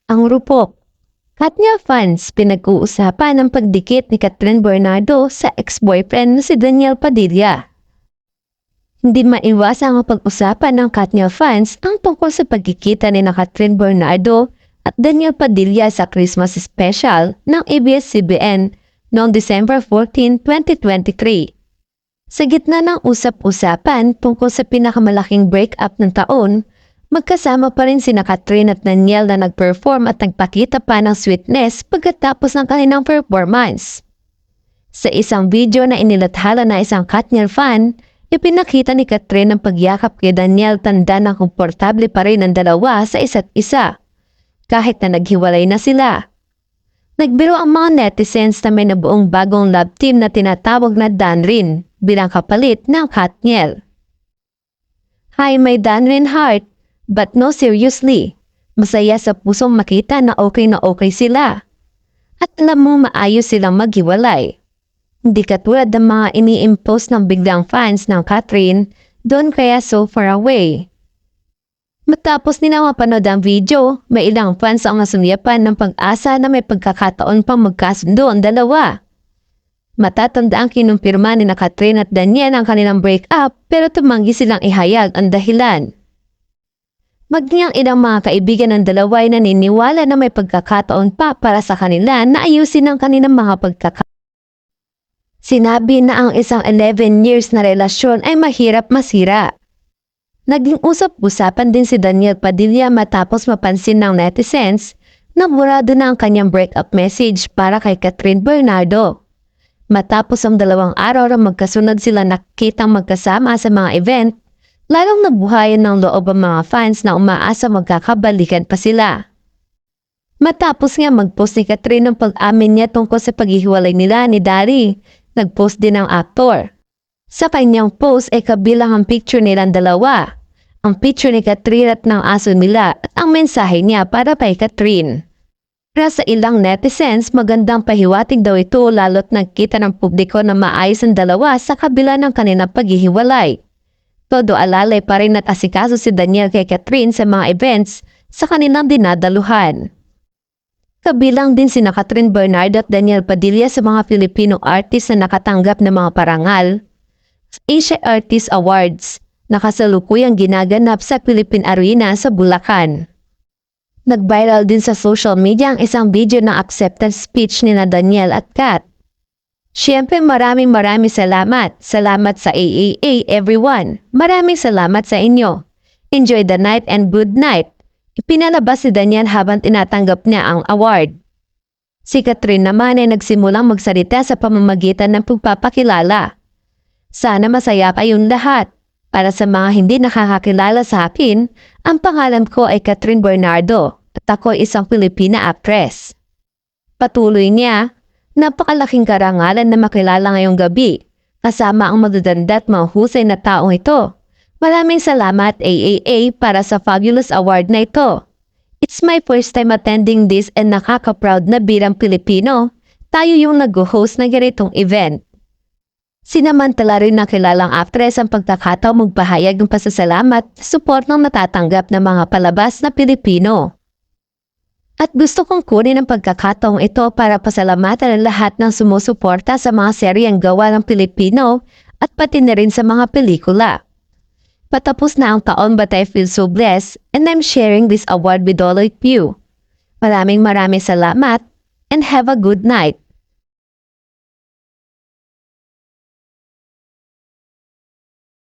Ang rupok. Katnia fans pinag-uusapan ang pagdikit ni Catherine Bernardo sa ex-boyfriend na si Daniel Padilla. Hindi maiwasan ang pag-usapan ng Katnia fans ang tungkol sa pagkikita ni Catherine Bernardo at Daniel Padilla sa Christmas special ng ABS-CBN noong December 14, 2023. Sa gitna ng usap-usapan tungkol sa pinakamalaking breakup ng taon, magkasama pa rin sina Catherine at Daniel na nag-perform at nagpakita pa ng sweetness pagkatapos ng kanilang performance. Sa isang video na inilathala na isang Katniel fan, ipinakita ni Catherine ang pagyakap kay Daniel, tanda na komportable pa rin ang dalawa sa isa't isa, kahit na naghiwalay na sila. Nagbiro ang mga netizens na may nabuong bagong love team na tinatawag na Danrin bilang kapalit ng Katniel. Hi, my Danrin heart, but no seriously. Masaya sa pusong makita na okay sila. At alam mo maayos silang maghiwalay. Hindi katulad ng mga ini-impose ng biglang fans ng Catherine, doon kaya so far away. Matapos nila mapanood ang video, may ilang fans ang nasumyapan ng pag-asa na may pagkakataon pang magkasundo ang dalawa. Matatanda ang kinumpirma ni Catherine at Daniel ang kanilang breakup, pero tumanggi silang ihayag ang dahilan. Maging ang ilang mga kaibigan ng dalawa ay naniniwala na may pagkakataon pa para sa kanila na ayusin ang kanilang mga pagkakataon. Sinabi na ang isang 11 years na relasyon ay mahirap masira. Naging usap-usapan din si Daniel Padilla matapos mapansin ng netizens na burado na ang kanyang breakup message para kay Catherine Bernardo. Matapos ang 2 araw na magkasunod sila nakitang magkasama sa mga event, lalong nabuhayan ng loob ang mga fans na umaasa magkakabalikan pa sila. Matapos nga mag-post ni Catherine ng pag-amin niya tungkol sa paghihiwalay nila ni Dari, nag-post din ang aktor. Sa kanyang post ay kabilang ang picture nilang dalawa, ang picture ni Catherine at ng aso nila at ang mensahe niya para kay Catherine. Para sa ilang netizens, magandang pahiwatig daw ito lalo't nagkita ng publiko na maayos ang dalawa sa kabila ng kanilang paghihiwalay. Todo alalay pa rin at asikaso si Daniel kay Catherine sa mga events sa kanilang dinadaluhan. Kabilang din sina Catherine Bernardo at Daniel Padilla sa mga Filipino artist na nakatanggap ng mga parangal. Asia Artist Awards, nakasalukuyang ginaganap sa Philippine Arena sa Bulacan. Nag-viral din sa social media ang isang video ng acceptance speech ni Daniel at Kat. Siyempre maraming salamat. Salamat sa AAA everyone. Maraming salamat sa inyo. Enjoy the night and good night. Ipinalabas si Daniel habang tinatanggap niya ang award. Si Catherine naman ay nagsimulang magsalita sa pamamagitan ng pagpapakilala. Sana masaya kayong lahat. Para sa mga hindi nakakakilala sa akin, ang pangalan ko ay Catherine Bernardo at ako ay isang Pilipina actress. Patuloy niya, napakalaking karangalan na makilala ngayong gabi, kasama ang madudanda at mahusay na taong ito. Maraming salamat AAA para sa fabulous award na ito. It's my first time attending this and nakaka-proud na bilang Pilipino, tayo yung nag-host ng ganitong event. Sinamantala rin na kilalang actress ang pagkakataong magpahayag ng pasasalamat sa support ng natatanggap ng mga palabas na Pilipino. At gusto kong kunin ang pagkakataong ito para pasalamatan ang lahat ng sumusuporta sa mga seryeng gawa ng Pilipino at pati na rin sa mga pelikula. Patapos na ang taon but I feel so blessed and I'm sharing this award with all of you. Maraming salamat and have a good night.